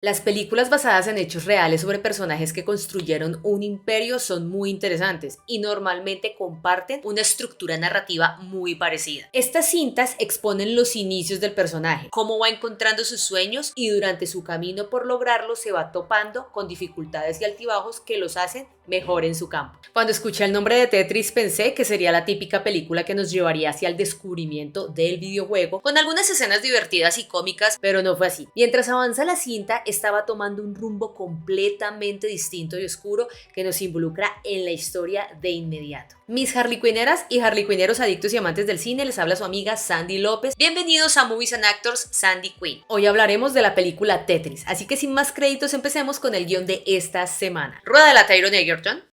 Las películas basadas en hechos reales sobre personajes que construyeron un imperio son muy interesantes y normalmente comparten una estructura narrativa muy parecida. Estas cintas exponen los inicios del personaje, cómo va encontrando sus sueños y durante su camino por lograrlo se va topando con dificultades y altibajos que los hacen mejor en su campo. Cuando escuché el nombre de Tetris pensé que sería la típica película que nos llevaría hacia el descubrimiento del videojuego, con algunas escenas divertidas y cómicas, pero no fue así. Mientras avanza la cinta, estaba tomando un rumbo completamente distinto y oscuro que nos involucra en la historia de inmediato. Mis harlequineras y harlequineros adictos y amantes del cine, les habla su amiga Sandy López. Bienvenidos a Movies and Actors Sandy Quinn. Hoy hablaremos de la película Tetris, así que sin más créditos empecemos con el guión de esta semana. Rueda la Taron Egerton.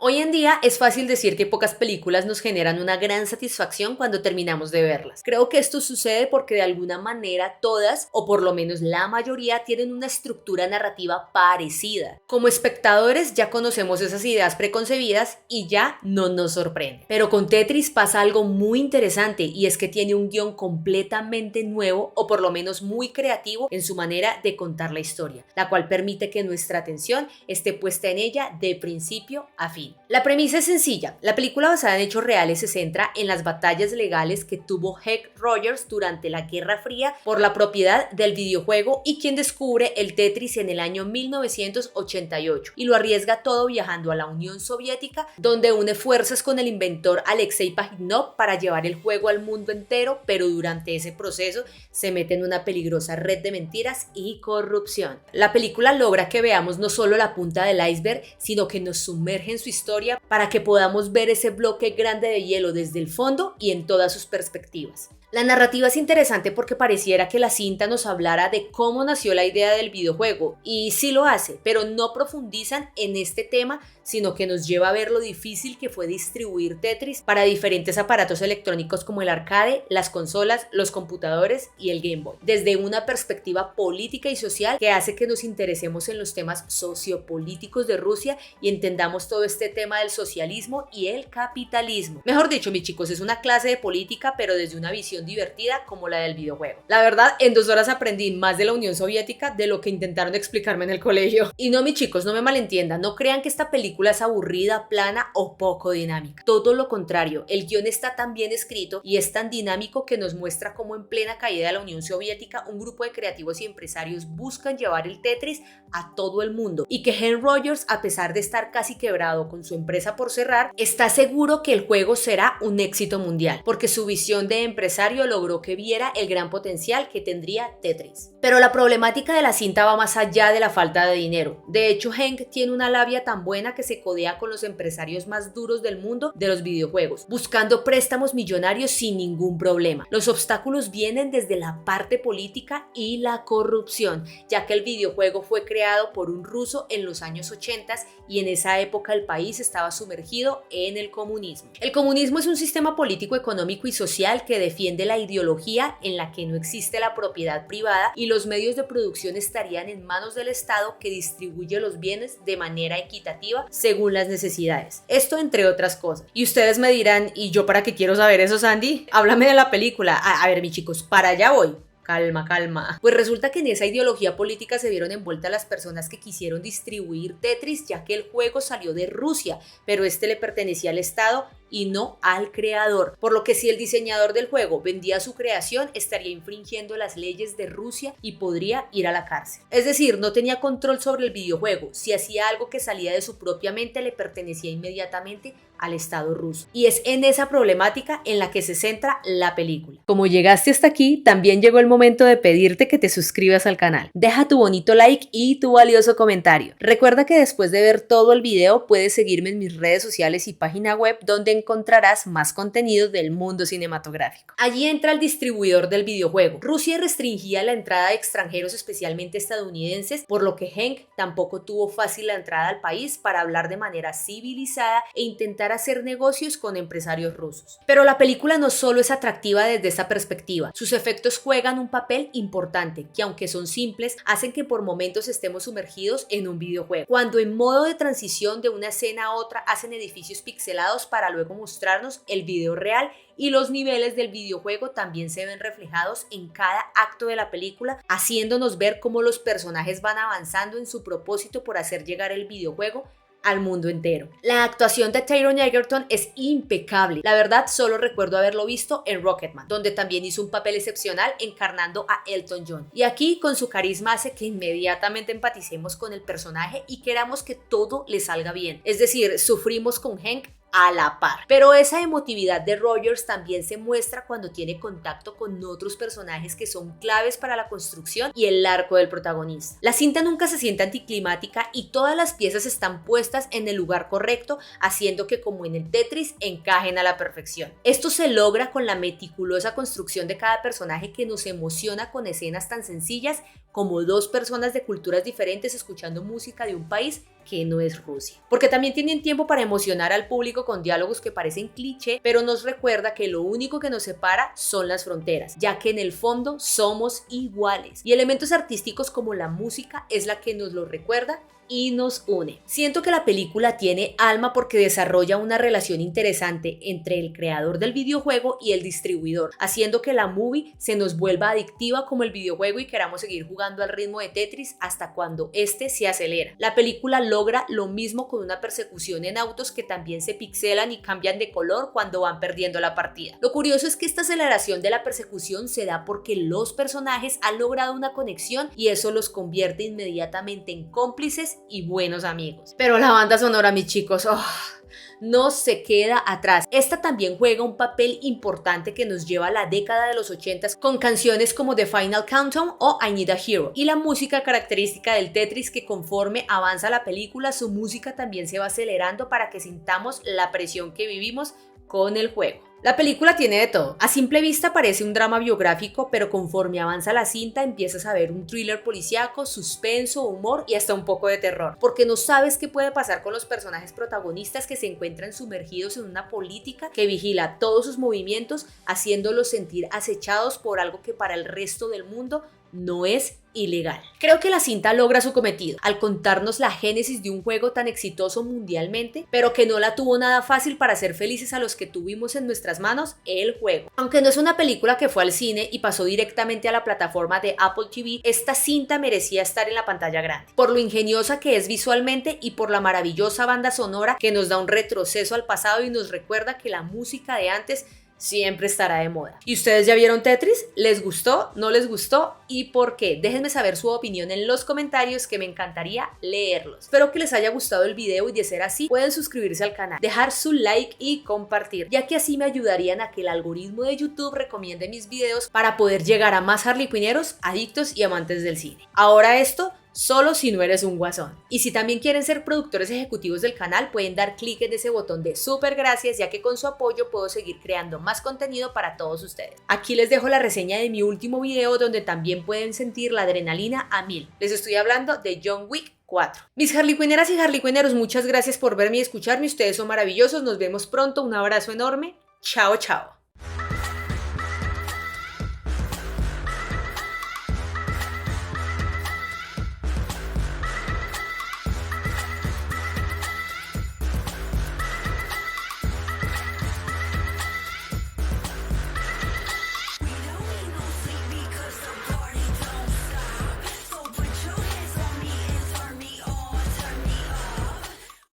Hoy en día es fácil decir que pocas películas nos generan una gran satisfacción cuando terminamos de verlas. Creo que esto sucede porque de alguna manera todas, o por lo menos la mayoría, tienen una estructura narrativa parecida. Como espectadores ya conocemos esas ideas preconcebidas y ya no nos sorprende. Pero con Tetris pasa algo muy interesante y es que tiene un guión completamente nuevo o por lo menos muy creativo en su manera de contar la historia, la cual permite que nuestra atención esté puesta en ella de principio a fin. La premisa es sencilla. La película basada en hechos reales se centra en las batallas legales que tuvo Hank Rogers durante la Guerra Fría por la propiedad del videojuego y quien descubre el Tetris en el año 1988 y lo arriesga todo viajando a la Unión Soviética, donde une fuerzas con el inventor Alexei Pajitnov para llevar el juego al mundo entero, pero durante ese proceso se mete en una peligrosa red de mentiras y corrupción. La película logra que veamos no solo la punta del iceberg, sino que nos sumerge en su historia para que podamos ver ese bloque grande de hielo desde el fondo y en todas sus perspectivas. La narrativa es interesante porque pareciera que la cinta nos hablara de cómo nació la idea del videojuego, y sí lo hace, pero no profundizan en este tema, sino que nos lleva a ver lo difícil que fue distribuir Tetris para diferentes aparatos electrónicos como el arcade, las consolas, los computadores y el Game Boy, desde una perspectiva política y social que hace que nos interesemos en los temas sociopolíticos de Rusia y entendamos todo este tema del socialismo y el capitalismo. Mejor dicho, mis chicos, es una clase de política, pero desde una visión divertida como la del videojuego. La verdad, en 2 horas aprendí más de la Unión Soviética de lo que intentaron explicarme en el colegio. Y no, mis chicos, no me malentiendan, no crean que esta película es aburrida, plana o poco dinámica. Todo lo contrario, el guión está tan bien escrito y es tan dinámico que nos muestra cómo en plena caída de la Unión Soviética un grupo de creativos y empresarios buscan llevar el Tetris a todo el mundo y que Hank Rogers, a pesar de estar casi quebrado con su empresa por cerrar, está seguro que el juego será un éxito mundial porque su visión de empresario logró que viera el gran potencial que tendría Tetris. Pero la problemática de la cinta va más allá de la falta de dinero. De hecho, Hank tiene una labia tan buena que se codea con los empresarios más duros del mundo de los videojuegos, buscando préstamos millonarios sin ningún problema. Los obstáculos vienen desde la parte política y la corrupción, ya que el videojuego fue creado por un ruso en los años 80 y en esa época el país estaba sumergido en el comunismo. El comunismo es un sistema político, económico y social que defiende la ideología en la que no existe la propiedad privada y los medios de producción estarían en manos del Estado, que distribuye los bienes de manera equitativa según las necesidades. Esto entre otras cosas. Y ustedes me dirán, ¿y yo para qué quiero saber eso, Sandy? Háblame de la película. A ver, mis chicos, para allá voy. Calma, calma. Pues resulta que en esa ideología política se vieron envueltas las personas que quisieron distribuir Tetris, ya que el juego salió de Rusia, pero este le pertenecía al Estado y no al creador, por lo que si el diseñador del juego vendía su creación estaría infringiendo las leyes de Rusia y podría ir a la cárcel. Es decir, no tenía control sobre el videojuego. Si hacía algo que salía de su propia mente, le pertenecía inmediatamente al Estado ruso. Y es en esa problemática en la que se centra la película. Como llegaste hasta aquí, también llegó el momento de pedirte que te suscribas al canal. Deja tu bonito like y tu valioso comentario. Recuerda que después de ver todo el video puedes seguirme en mis redes sociales y página web, donde encontrarás más contenido del mundo cinematográfico. Allí entra el distribuidor del videojuego. Rusia restringía la entrada de extranjeros, especialmente estadounidenses, por lo que Hank tampoco tuvo fácil la entrada al país para hablar de manera civilizada e intentar hacer negocios con empresarios rusos. Pero la película no solo es atractiva desde esa perspectiva, sus efectos juegan un papel importante, que aunque son simples, hacen que por momentos estemos sumergidos en un videojuego. Cuando en modo de transición de una escena a otra hacen edificios pixelados para luego luego mostrarnos el video real, y los niveles del videojuego también se ven reflejados en cada acto de la película, haciéndonos ver cómo los personajes van avanzando en su propósito por hacer llegar el videojuego al mundo entero. La actuación de Taron Egerton es impecable. La verdad, solo recuerdo haberlo visto en Rocketman, donde también hizo un papel excepcional encarnando a Elton John. Y aquí, con su carisma, hace que inmediatamente empaticemos con el personaje y queramos que todo le salga bien. Es decir, sufrimos con Hank a la par. Pero esa emotividad de Rogers también se muestra cuando tiene contacto con otros personajes que son claves para la construcción y el arco del protagonista. La cinta nunca se siente anticlimática y todas las piezas están puestas en el lugar correcto, haciendo que, como en el Tetris, encajen a la perfección. Esto se logra con la meticulosa construcción de cada personaje, que nos emociona con escenas tan sencillas como dos personas de culturas diferentes escuchando música de un país que no es Rusia. Porque también tienen tiempo para emocionar al público con diálogos que parecen cliché, pero nos recuerda que lo único que nos separa son las fronteras, ya que en el fondo somos iguales. Y elementos artísticos como la música es la que nos lo recuerda y nos une. Siento que la película tiene alma porque desarrolla una relación interesante entre el creador del videojuego y el distribuidor, haciendo que la movie se nos vuelva adictiva como el videojuego y queramos seguir jugando al ritmo de Tetris hasta cuando este se acelera. La película logra lo mismo con una persecución en autos que también se pixelan y cambian de color cuando van perdiendo la partida. Lo curioso es que esta aceleración de la persecución se da porque los personajes han logrado una conexión y eso los convierte inmediatamente en cómplices y buenos amigos. Pero la banda sonora, mis chicos, no se queda atrás. Esta también juega un papel importante que nos lleva a la década de los 80 con canciones como The Final Countdown o I Need a Hero, y la música característica del Tetris, que conforme avanza la película su música también se va acelerando para que sintamos la presión que vivimos con el juego. La película tiene de todo. A simple vista parece un drama biográfico, pero conforme avanza la cinta empiezas a ver un thriller policíaco, suspenso, humor y hasta un poco de terror, porque no sabes qué puede pasar con los personajes protagonistas que se encuentran sumergidos en una política que vigila todos sus movimientos, haciéndolos sentir acechados por algo que para el resto del mundo no es ilegal. Creo que la cinta logra su cometido al contarnos la génesis de un juego tan exitoso mundialmente, pero que no la tuvo nada fácil para hacer felices a los que tuvimos en nuestras manos el juego. Aunque no es una película que fue al cine y pasó directamente a la plataforma de Apple TV, esta cinta merecía estar en la pantalla grande, por lo ingeniosa que es visualmente y por la maravillosa banda sonora que nos da un retroceso al pasado y nos recuerda que la música de antes siempre estará de moda. ¿Y ustedes ya vieron Tetris? ¿Les gustó? ¿No les gustó? ¿Y por qué? Déjenme saber su opinión en los comentarios, que me encantaría leerlos. Espero que les haya gustado el video y, de ser así, pueden suscribirse al canal, dejar su like y compartir, ya que así me ayudarían a que el algoritmo de YouTube recomiende mis videos para poder llegar a más harlequineros, adictos y amantes del cine. Ahora esto solo si no eres un guasón. Y si también quieren ser productores ejecutivos del canal, pueden dar clic en ese botón de súper gracias, ya que con su apoyo puedo seguir creando más contenido para todos ustedes. Aquí les dejo la reseña de mi último video, donde también pueden sentir la adrenalina a 1000. Les estoy hablando de John Wick 4. Mis harlequineras y harlequineros, muchas gracias por verme y escucharme. Ustedes son maravillosos. Nos vemos pronto. Un abrazo enorme. Chao, chao.